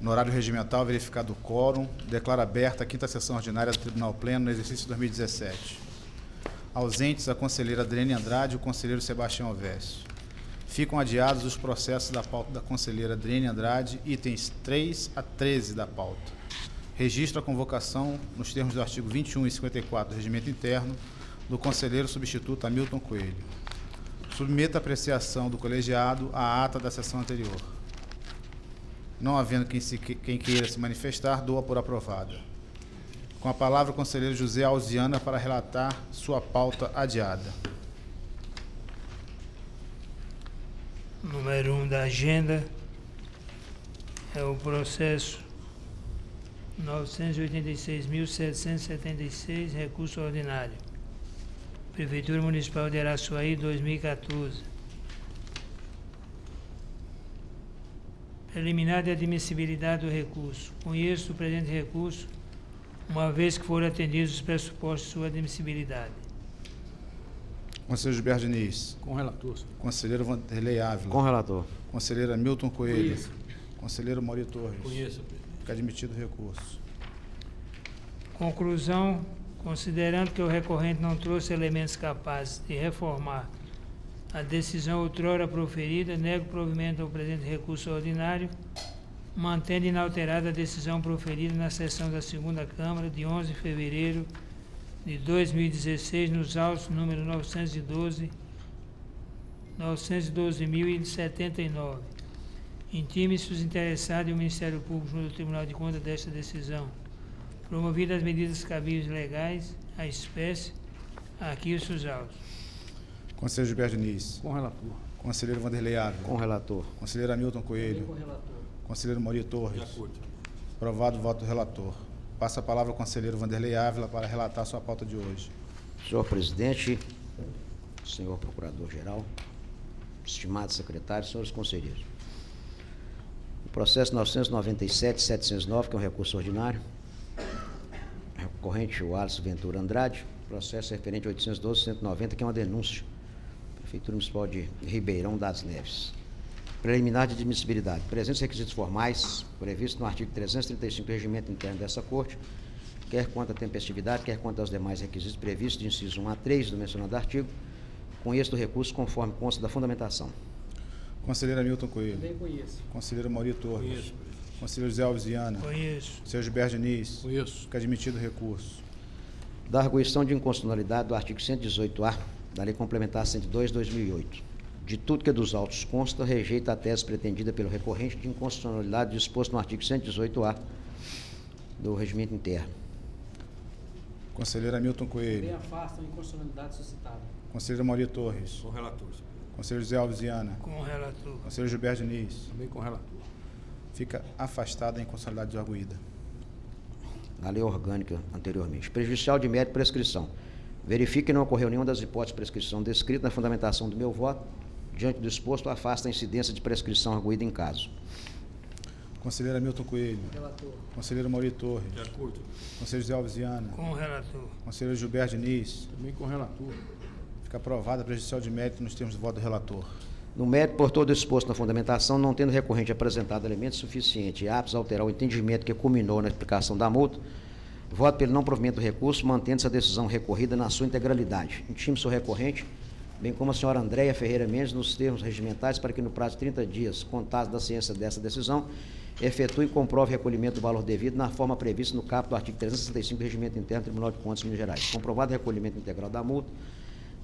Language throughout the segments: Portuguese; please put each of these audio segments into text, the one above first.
No horário regimental, verificado o quórum, declaro aberta a 5ª sessão ordinária do Tribunal Pleno no exercício 2017. Ausentes a conselheira Adriane Andrade e o conselheiro Sebastião Alves. Ficam adiados os processos da pauta da conselheira Adriane Andrade, itens 3 a 13 da pauta. Registro a convocação, nos termos do artigo 21 e 54 do Regimento Interno, do conselheiro substituto Hamilton Coelho. Submeto a apreciação do colegiado à ata da sessão anterior. Não havendo quem queira se manifestar, dou-a por aprovada. Com a palavra, o conselheiro José Alziana para relatar sua pauta adiada. Número 1 da agenda é o processo 986.776, recurso ordinário. Prefeitura Municipal de Araçuaí, 2014. Preliminar de admissibilidade do recurso. Conheço o presente recurso, uma vez que foram atendidos os pressupostos de sua admissibilidade. Conselheiro Gilberto Diniz. Com relator. Conselheiro Vanderlei Ávila. Com relator. Conselheiro Hamilton Coelho. Conheço. Conselheiro Mauri Torres. Conheço, presidente. Fica admitido o recurso. Conclusão. Considerando que o recorrente não trouxe elementos capazes de reformar a decisão outrora proferida, nego provimento ao presente recurso ordinário, mantendo inalterada a decisão proferida na sessão da 2ª Câmara de 11 de fevereiro de 2016, nos autos número 912.079. Intime-se os interessados e o Ministério Público junto ao Tribunal de Contas desta decisão. Promovidas as medidas cabíveis legais, a espécie, arquivo-se os autos. Conselheiro Gilberto Diniz. Com relator. Conselheiro Vanderlei Ávila. Com relator. Conselheiro Hamilton Coelho. Com relator. Conselheiro Mauri Torres. De acordo. Aprovado o voto do relator. Passa a palavra ao conselheiro Vanderlei Ávila para relatar sua pauta de hoje. Senhor presidente, senhor procurador-geral, estimados secretários, senhores conselheiros. O processo 997-709, que é um recurso ordinário, recorrente o Alisson Ventura Andrade, processo referente a 812.190, que é uma denúncia. Prefeitura Municipal de Ribeirão das Neves. Preliminar de admissibilidade. Presentes requisitos formais, previstos no artigo 335 do Regimento Interno dessa Corte, quer quanto à tempestividade, quer quanto aos demais requisitos previstos de inciso 1 a 3 do mencionado artigo, conheço o recurso conforme consta da fundamentação. Conselheiro Hamilton Coelho. Também conheço. Conselheiro Mauri Torres. Conheço, presidente. Conselheiro José Alziana. Conheço. Conselheiro Gilberto Diniz. Conheço. Fica admitido o recurso. Da arguição de inconstitucionalidade do artigo 118-A da Lei Complementar 102/2008. De tudo que dos autos consta, rejeita a tese pretendida pelo recorrente de inconstitucionalidade disposto no artigo 118-A do Regimento Interno. Conselheiro Hamilton Também Coelho. afasta a inconstitucionalidade suscitada. Conselheiro Mauri Torres. Com relator. Conselheiro José Alziana. Com o relator. Conselheiro Gilberto Diniz. Também com relator. Fica afastada a inconstitucionalidade arguída. Na lei orgânica anteriormente. Prejudicial de mérito e prescrição. Verifique que não ocorreu nenhuma das hipóteses de prescrição descritas na fundamentação do meu voto. Diante do exposto, afasta a incidência de prescrição arguída em caso. Conselheiro Hamilton Coelho. Relator. Conselheiro Mauri Torres. De acordo. Conselheiro José Alziana. Com o relator. Conselheiro Gilberto Diniz. Também com relator. Fica aprovada a prejudicial de mérito nos termos do voto do relator. No mérito, por todo exposto na fundamentação, não tendo recorrente apresentado elementos suficientes e aptos a alterar o entendimento que culminou na aplicação da multa, voto pelo não provimento do recurso, mantendo-se a decisão recorrida na sua integralidade. Intime-se o recorrente, bem como a senhora Andréia Ferreira Mendes, nos termos regimentais, para que no prazo de 30 dias, contados da ciência dessa decisão, efetue e comprove o recolhimento do valor devido na forma prevista no caput do artigo 365 do Regimento Interno do Tribunal de Contas de Minas Gerais. Comprovado o recolhimento integral da multa,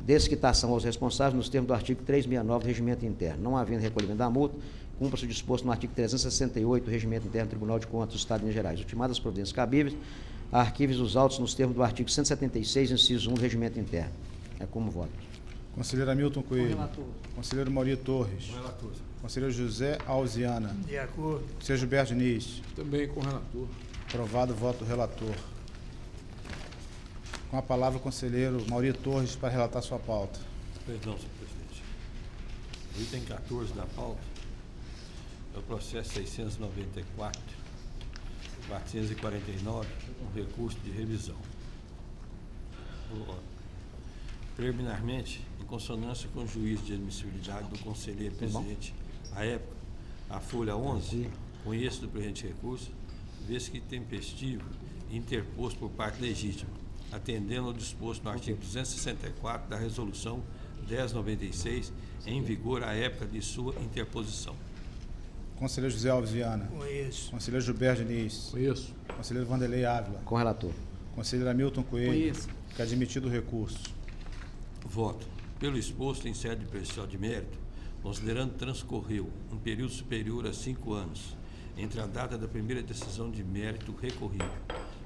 desquitação aos responsáveis nos termos do artigo 369 do Regimento Interno. Não havendo recolhimento da multa, cumpra-se o disposto no artigo 368 do Regimento Interno do Tribunal de Contas do Estado de Minas Gerais. Ultimadas as providências cabíveis, arquive os autos nos termos do artigo 176, inciso 1 do Regimento Interno. É como voto. Conselheiro Hamilton Com Coelho. relator. Conselheiro Mauri Torres. Com relator. Conselheiro José Alziana. De acordo. Conselheiro Gilberto Diniz. Também com relator. Aprovado o voto do relator. Com a palavra o conselheiro Mauri Torres para relatar sua pauta. Perdão, senhor presidente. O item 14 da pauta é o processo 694-449, um recurso de revisão. Preliminarmente, em consonância com o juízo de admissibilidade do conselheiro presidente, à época, A folha 11, conheço do presente recurso, vez que tempestivo e interposto por parte legítima, atendendo ao disposto no artigo 264 da Resolução 1096, em vigor à época de sua interposição. Conselheiro José Alves Viana. Conheço. Conselheiro Gilberto Diniz. Conheço. Conselheiro Vanderlei Ávila. Com o relator. Conselheiro Hamilton Coelho. Conheço. Que é admitido o recurso. Voto. Pelo exposto em sede preciosal de mérito, considerando que transcorreu um período superior a 5 anos entre a data da primeira decisão de mérito recorrível,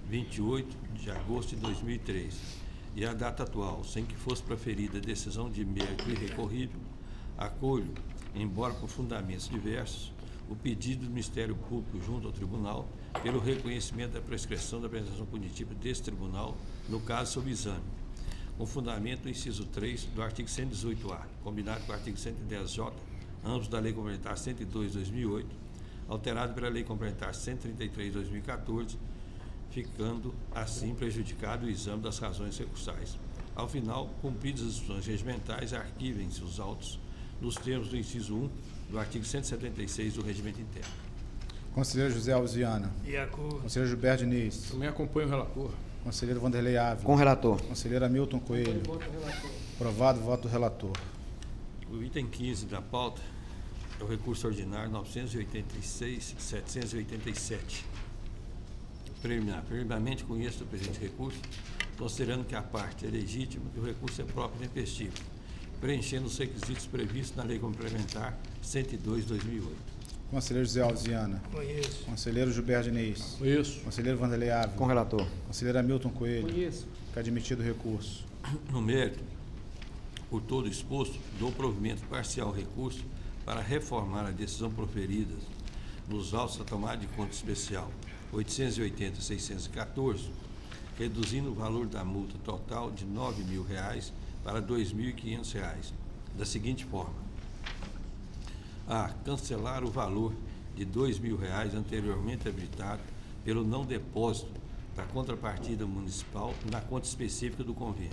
28 de agosto de 2003, e a data atual, sem que fosse proferida decisão de mérito irrecorrível, acolho, embora por fundamentos diversos, o pedido do Ministério Público junto ao Tribunal pelo reconhecimento da prescrição da apresentação punitiva desse Tribunal, no caso sob exame, com fundamento no inciso 3 do artigo 118-A, combinado com o artigo 110-J, ambos da Lei Complementar 102/2008, alterado pela Lei Complementar 133/2014, ficando assim prejudicado o exame das razões recursais. Ao final, cumpridas as disposições regimentais, arquivem-se os autos nos termos do inciso 1 do artigo 176 do Regimento Interno. Conselheiro José Alves Viana. De acordo. Conselheiro Gilberto Diniz. Também acompanho o relator. Conselheiro Vanderlei Ávila. Com o relator. Conselheiro Hamilton Coelho. Voto relator. Aprovado o voto do relator. O item 15 da pauta é o recurso ordinário 986.787. Preliminar. Preliminarmente conheço o presente recurso, considerando que a parte é legítima e o recurso é próprio e intempestivo, preenchendo os requisitos previstos na Lei Complementar 102/2008. Conselheiro José Alves Viana. Conheço. Conselheiro Gilberto Diniz. Conheço. Conselheiro Vanderlei Ávila. Com o relator. Conselheiro Hamilton Coelho. Conheço. Que é admitido o recurso. No mérito, por todo exposto, dou provimento parcial ao recurso para reformar a decisão proferida nos autos da tomada de conta especial 880.614, reduzindo o valor da multa total de R$ 9.000 para R$ 2.500, da seguinte forma: a. Cancelar o valor de R$ 2.000 anteriormente habilitado pelo não depósito da contrapartida municipal na conta específica do convênio.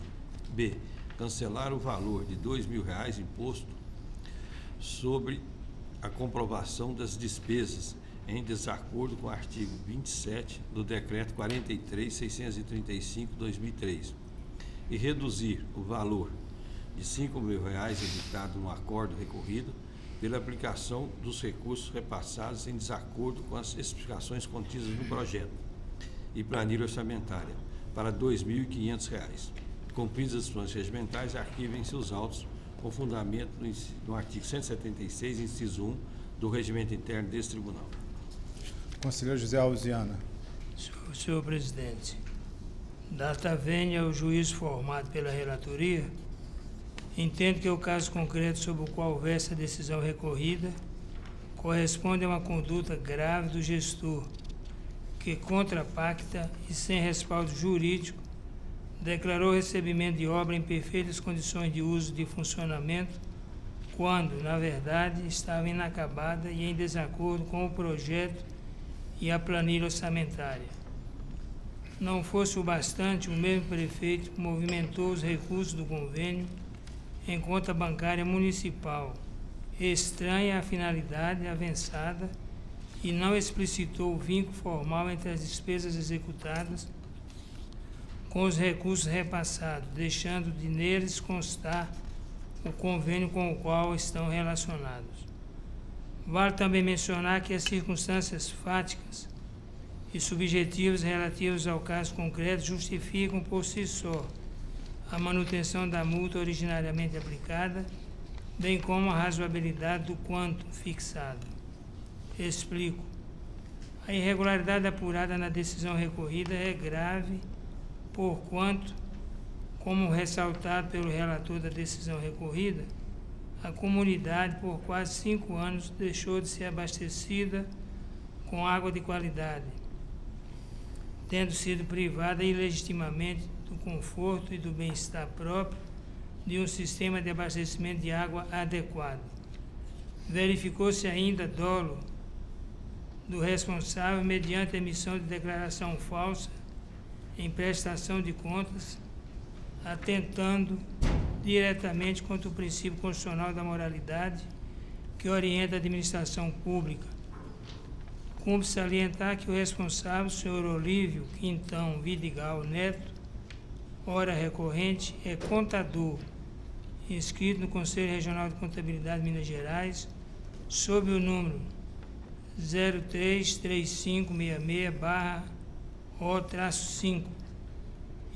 B. Cancelar o valor de R$ 2.000 imposto sobre a comprovação das despesas em desacordo com o artigo 27 do Decreto 43.635/2003 e reduzir o valor de R$ 5.000 evitado no acordo recorrido pela aplicação dos recursos repassados em desacordo com as especificações contidas no projeto e planilha orçamentária para R$ 2.500. Cumpridas as disposições regimentais, arquivem-se os autos com fundamento no artigo 176, inciso 1 do Regimento Interno desse Tribunal. Conselheiro José Alves Viana. Senhor presidente, data vênia o juízo formado pela relatoria, entendo que o caso concreto sobre o qual versa a decisão recorrida corresponde a uma conduta grave do gestor que, contrapacta e sem respaldo jurídico, declarou recebimento de obra em perfeitas condições de uso e de funcionamento, quando, na verdade, estava inacabada e em desacordo com o projeto e a planilha orçamentária. Não fosse o bastante, o mesmo prefeito movimentou os recursos do convênio em conta bancária municipal, estranha à finalidade avançada, e não explicitou o vínculo formal entre as despesas executadas com os recursos repassados, deixando de neles constar o convênio com o qual estão relacionados. Vale também mencionar que as circunstâncias fáticas e subjetivas relativas ao caso concreto justificam por si só a manutenção da multa originariamente aplicada, bem como a razoabilidade do quanto fixado. Explico. A irregularidade apurada na decisão recorrida é grave, porquanto, como ressaltado pelo relator da decisão recorrida, a comunidade, por quase 5 anos, deixou de ser abastecida com água de qualidade, tendo sido privada ilegitimamente do conforto e do bem-estar próprio de um sistema de abastecimento de água adequado. Verificou-se ainda dolo do responsável mediante a emissão de declaração falsa em prestação de contas, atentando diretamente contra o princípio constitucional da moralidade, que orienta a administração pública. Cumpre salientar que o responsável, senhor Olívio Quintão Vidigal Neto, ora recorrente, é contador, inscrito no Conselho Regional de Contabilidade de Minas Gerais, sob o número 033566/O-5,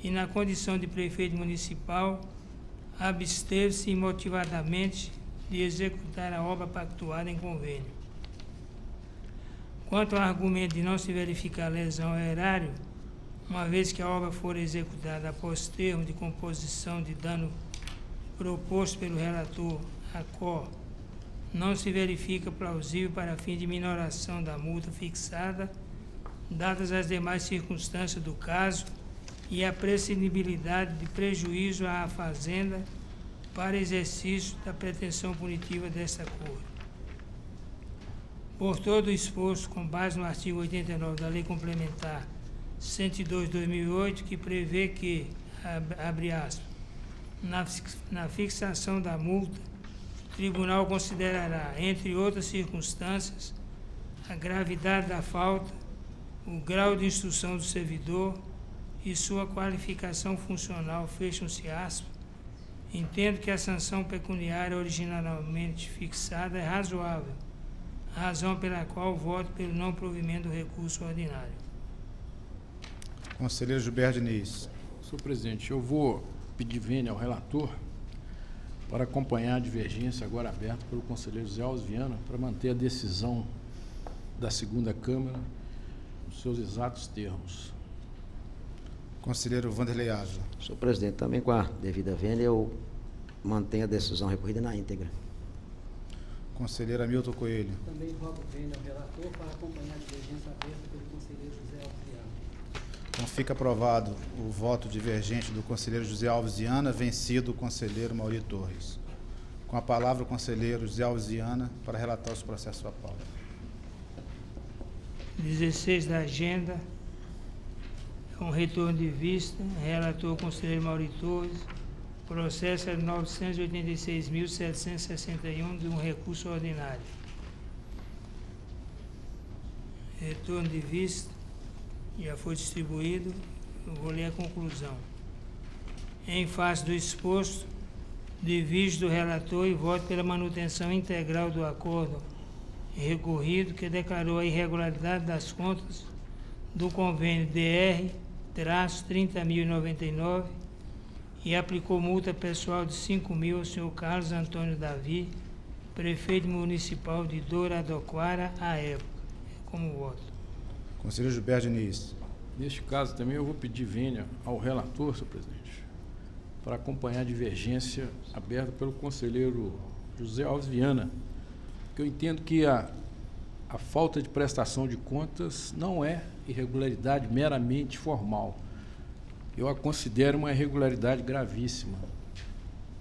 e na condição de prefeito municipal, absteve-se imotivadamente de executar a obra pactuada em convênio. Quanto ao argumento de não se verificar lesão ao erário, uma vez que a obra for executada após termo de composição de dano proposto pelo relator, a qual não se verifica plausível para fim de minoração da multa fixada, dadas as demais circunstâncias do caso e a prescindibilidade de prejuízo à fazenda para exercício da pretensão punitiva desta Corte. Por todo o exposto, com base no artigo 89 da Lei Complementar 102/2008, que prevê que, abre aspas, na fixação da multa, o tribunal considerará, entre outras circunstâncias, a gravidade da falta, o grau de instrução do servidor e sua qualificação funcional, fecham-se aspas. Entendo que a sanção pecuniária originalmente fixada é razoável, razão pela qual voto pelo não provimento do recurso ordinário. Conselheiro Gilberto Diniz. Senhor presidente, eu vou pedir vênia ao relator para acompanhar a divergência agora aberta pelo conselheiro José Alves Viana para manter a decisão da segunda Câmara nos seus exatos termos. Conselheiro Wanderlei Ávila. Senhor presidente, também com a devida vênia, eu mantenho a decisão recorrida na íntegra. Conselheiro Hamilton Coelho. Também voto vênia ao relator para acompanhar a divergência aberta pelo conselheiro José Alves Viana. Então fica aprovado o voto divergente do conselheiro José Alves Viana, vencido o conselheiro Mauri Torres. Com a palavra o conselheiro José Alves Viana para relatar os processos à pauta. 16 da agenda, um retorno de vista, relator conselheiro Mauri Torres, processo é 986.761 de um recurso ordinário. Retorno de vista, já foi distribuído, eu vou ler a conclusão. Em face do exposto, divido do relator e voto pela manutenção integral do acordo recorrido que declarou a irregularidade das contas do convênio DR-30.099 e aplicou multa pessoal de 5.000 ao senhor Carlos Antônio Davi, prefeito municipal de Douradoquara, à época. Como voto. Conselheiro Gilberto Diniz. Neste caso também eu vou pedir vênia ao relator, senhor presidente, para acompanhar a divergência aberta pelo conselheiro José Alves Viana, que eu entendo que a falta de prestação de contas não é irregularidade meramente formal. Eu a considero uma irregularidade gravíssima,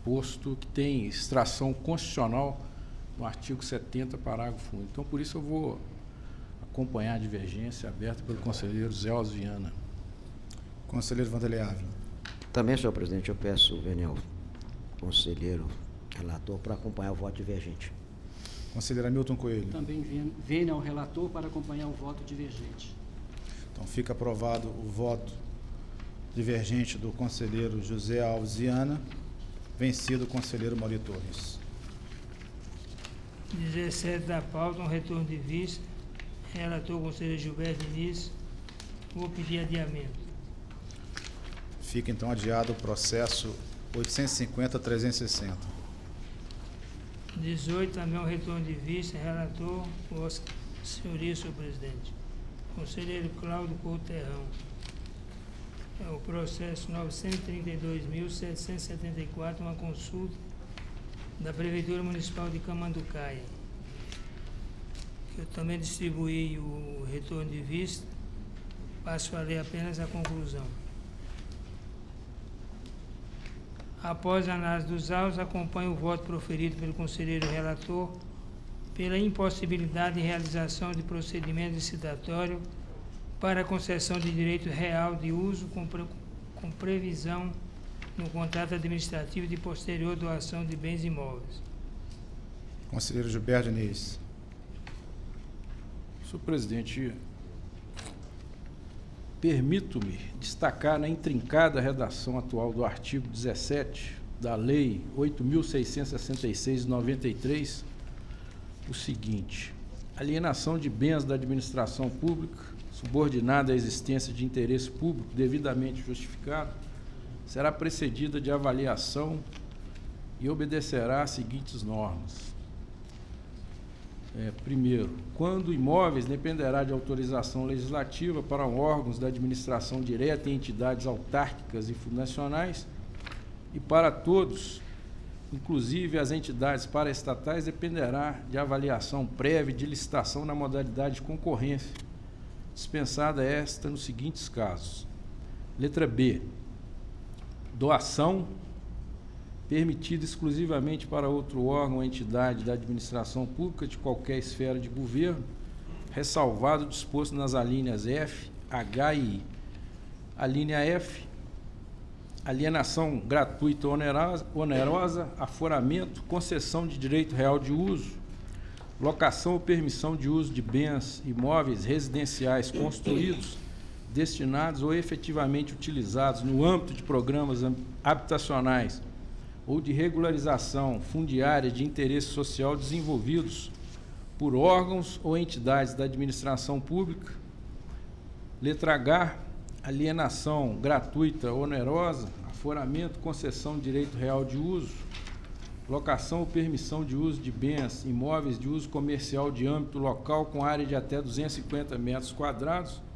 posto que tem extração constitucional no artigo 70, parágrafo 1. Então, por isso eu vou acompanhar a divergência aberta pelo conselheiro José Alves Viana. Conselheiro Wanderlei Ávila. Também, senhor presidente, eu peço vênia ao conselheiro relator para acompanhar o voto divergente. Conselheiro Hamilton Coelho. Também vênia ao relator para acompanhar o voto divergente. Então fica aprovado o voto divergente do conselheiro José Alves Viana, vencido o conselheiro Mauri Torres. 17 da pauta, um retorno de vista, relator conselheiro Gilberto Diniz, vou pedir adiamento. Fica então adiado o processo 850-360. 18, também um retorno de vista, relator, vossa senhoria, senhor presidente. Conselheiro Cláudio Couterrão. É o processo 932.774, uma consulta da Prefeitura Municipal de Camanducaia. Eu também distribuí o retorno de vista, passo a ler apenas a conclusão. Após a análise dos autos, acompanho o voto proferido pelo conselheiro relator pela impossibilidade de realização de procedimento licitatório para a concessão de direito real de uso com previsão no contrato administrativo de posterior doação de bens imóveis. Conselheiro Gilberto Diniz. Senhor presidente, permito-me destacar na intrincada redação atual do artigo 17 da Lei 8.666 de 93 o seguinte: alienação de bens da administração pública, subordinada à existência de interesse público devidamente justificado, será precedida de avaliação e obedecerá às seguintes normas. Primeiro, quando imóveis dependerá de autorização legislativa para órgãos da administração direta e entidades autárquicas e fundacionais, e para todos, inclusive as entidades paraestatais, dependerá de avaliação prévia de licitação na modalidade de concorrência, dispensada esta nos seguintes casos. Letra B, doação permitida exclusivamente para outro órgão ou entidade da administração pública de qualquer esfera de governo, ressalvado o disposto nas alíneas F, H e I. A linha F, alienação gratuita ou onerosa, aforamento, concessão de direito real de uso, locação ou permissão de uso de bens imóveis residenciais construídos, destinados ou efetivamente utilizados no âmbito de programas habitacionais ou de regularização fundiária de interesse social desenvolvidos por órgãos ou entidades da administração pública. Letra H, alienação gratuita ou onerosa, aforamento, concessão de direito real de uso, locação ou permissão de uso de bens imóveis de uso comercial de âmbito local com área de até 250 metros quadrados,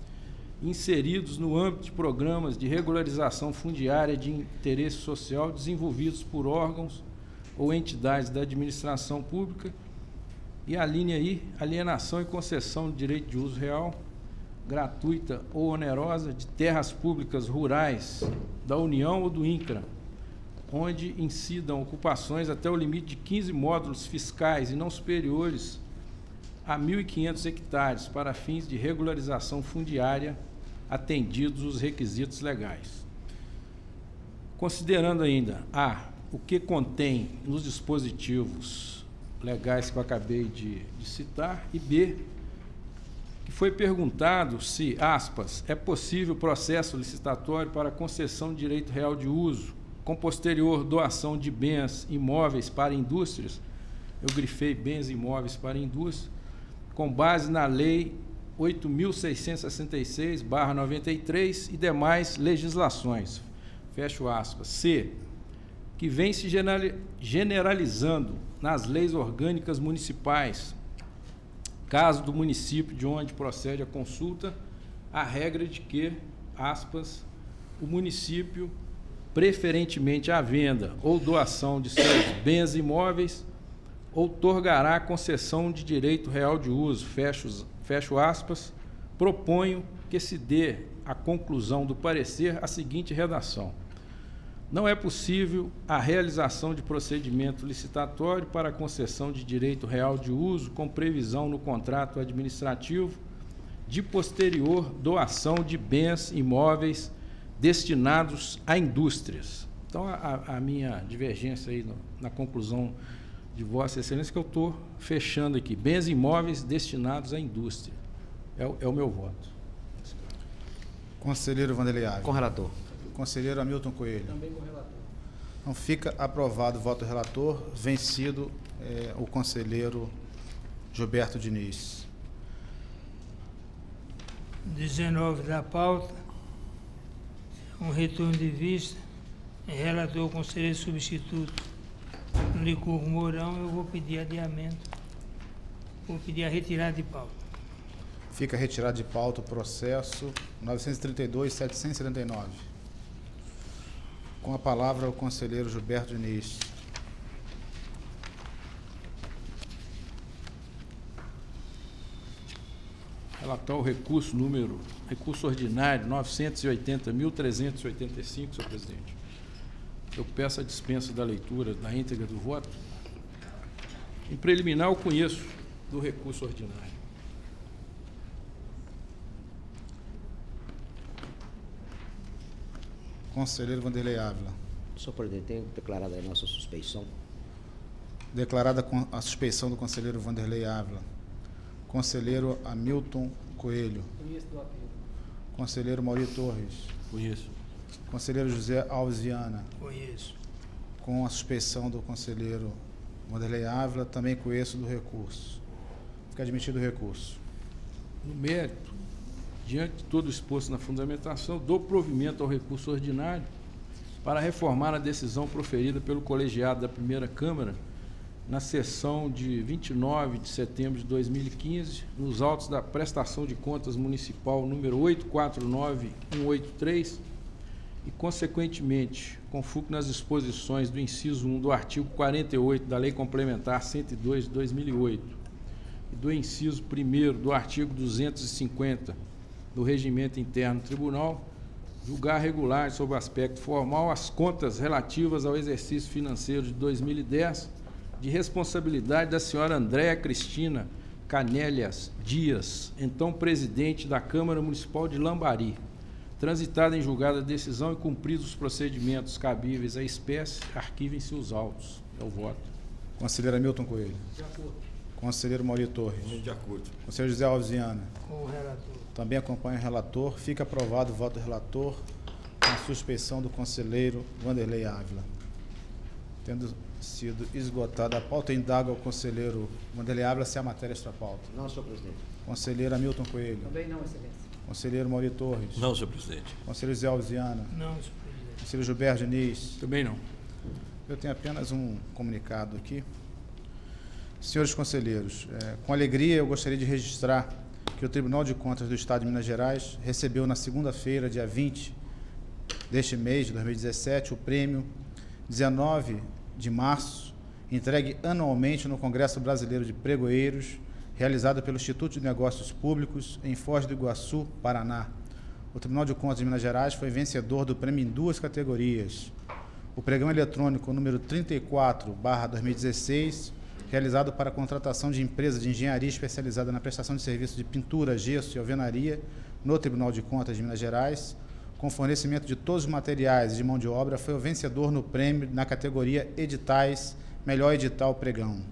inseridos no âmbito de programas de regularização fundiária de interesse social desenvolvidos por órgãos ou entidades da administração pública. E a linha I, alienação e concessão de direito de uso real, gratuita ou onerosa, de terras públicas rurais da União ou do INCRA, onde incidam ocupações até o limite de 15 módulos fiscais e não superiores a 1.500 hectares para fins de regularização fundiária, atendidos os requisitos legais. Considerando ainda A, o que contém nos dispositivos legais que eu acabei de citar, e B, que foi perguntado se, aspas, é possível processo licitatório para concessão de direito real de uso, com posterior doação de bens imóveis para indústrias, eu grifei bens imóveis para indústria, com base na Lei 8.666/93 e demais legislações. Fecho aspas. C, que vem se generalizando nas leis orgânicas municipais, caso do município de onde procede a consulta, a regra de que, aspas, o município, preferentemente à venda ou doação de seus bens imóveis, outorgará concessão de direito real de uso, fecho aspas, proponho que se dê a conclusão do parecer a seguinte redação: não é possível a realização de procedimento licitatório para a concessão de direito real de uso com previsão no contrato administrativo de posterior doação de bens imóveis destinados a indústrias. Então, a minha divergência aí na conclusão de Vossa Excelência, que eu estou fechando aqui, bens imóveis destinados à indústria. É o meu voto. Conselheiro Wanderlei Ávila. Com o relator. Conselheiro Hamilton Coelho. Também com o relator. Então, fica aprovado o voto do relator, vencido o conselheiro Gilberto Diniz. 19 da pauta, um retorno de vista, relator conselheiro substituto Licurgo Mourão, eu vou pedir adiamento, vou pedir a retirada de pauta. Fica retirado de pauta o processo 932.779. Com a palavra o conselheiro Gilberto Diniz. Relatar o recurso ordinário 980.385, senhor presidente. Eu peço a dispensa da leitura da íntegra do voto. Em preliminar, eu conheço do recurso ordinário. Conselheiro Wanderlei Ávila. Senhor presidente, tenho declarado a nossa suspeição. Declarada a suspeição do conselheiro Vanderlei Ávila. Conselheiro Hamilton Coelho. Conheço do apelo. Conselheiro Mauri Torres. Conheço. Conselheiro José Alves Viana. Conheço. Com a suspeição do conselheiro Vanderlei Ávila, também conheço do recurso. Fica admitido o recurso. No mérito, diante de todo o exposto na fundamentação, dou provimento ao recurso ordinário para reformar a decisão proferida pelo colegiado da primeira Câmara na sessão de 29 de setembro de 2015, nos autos da prestação de contas municipal número 849183 e, consequentemente, confugo nas disposições do inciso 1 do artigo 48 da Lei Complementar 102 de 2008 e do inciso 1º do artigo 250 do Regimento Interno do Tribunal, julgar regular sob o aspecto formal as contas relativas ao exercício financeiro de 2010 de responsabilidade da senhora Andréa Cristina Canélias Dias, então presidente da Câmara Municipal de Lambari, transitada em julgada a decisão e cumpridos os procedimentos cabíveis à espécie, arquivem-se os autos. É o voto. Conselheiro Hamilton Coelho. De acordo. Conselheiro Mauri Torres. De acordo. Conselheiro José Alves Viana. Com o relator. Também acompanha o relator. Fica aprovado o voto do relator com a suspeição do conselheiro Vanderlei Ávila. Tendo sido esgotada a pauta, indago ao conselheiro Vanderlei Ávila se a matéria está pauta. Não, senhor presidente. Conselheiro Hamilton Coelho. Também não, excelência. Conselheiro Mauri Torres. Não, senhor presidente. Conselheiro José Alves Viana. Não, senhor presidente. Conselheiro Gilberto Diniz. Também não. Eu tenho apenas um comunicado aqui. Senhores conselheiros, com alegria eu gostaria de registrar que o Tribunal de Contas do Estado de Minas Gerais recebeu na segunda-feira, dia 20 deste mês de 2017, o prêmio 19 de março, entregue anualmente no Congresso Brasileiro de Pregoeiros, realizado pelo Instituto de Negócios Públicos em Foz do Iguaçu, Paraná. O Tribunal de Contas de Minas Gerais foi vencedor do prêmio em duas categorias. O pregão eletrônico número 34/2016, realizado para a contratação de empresa de engenharia especializada na prestação de serviços de pintura, gesso e alvenaria no Tribunal de Contas de Minas Gerais, com fornecimento de todos os materiais de mão de obra, foi o vencedor no prêmio na categoria Editais, Melhor Edital Pregão.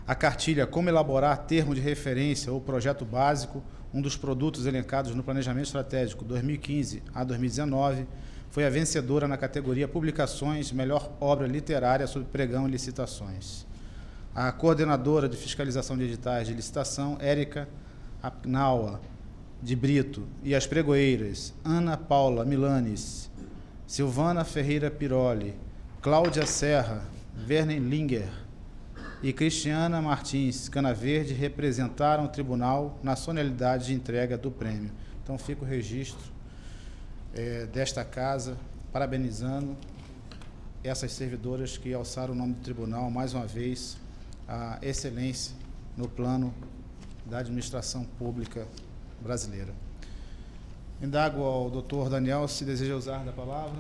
A cartilha Como elaborar termo de referência ou projeto básico, um dos produtos elencados no Planejamento Estratégico 2015 a 2019, foi a vencedora na categoria Publicações, Melhor Obra Literária sobre Pregão e Licitações. A coordenadora de fiscalização de editais de licitação, Érica Apnaua de Brito, e as pregoeiras Ana Paula Milanes, Silvana Ferreira Piroli, Cláudia Serra, Werner Linger e Cristiana Martins Canaverde representaram o tribunal na solenidade de entrega do prêmio. Então fica o registro desta casa, parabenizando essas servidoras que alçaram o nome do tribunal, mais uma vez, a excelência no plano da administração pública brasileira. Indago ao doutor Daniel se deseja usar da palavra.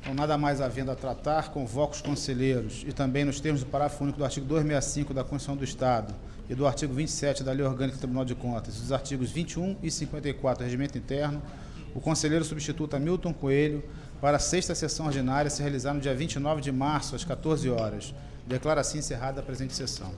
Então, nada mais havendo a tratar, convoco os conselheiros e também nos termos do parágrafo único do artigo 265 da Constituição do Estado e do artigo 27 da Lei Orgânica do Tribunal de Contas, dos artigos 21 e 54 do Regimento Interno, o conselheiro substituto Hamilton Coelho para a sexta sessão ordinária se realizar no dia 29 de março, às 14 horas. Declaro assim encerrada a presente sessão.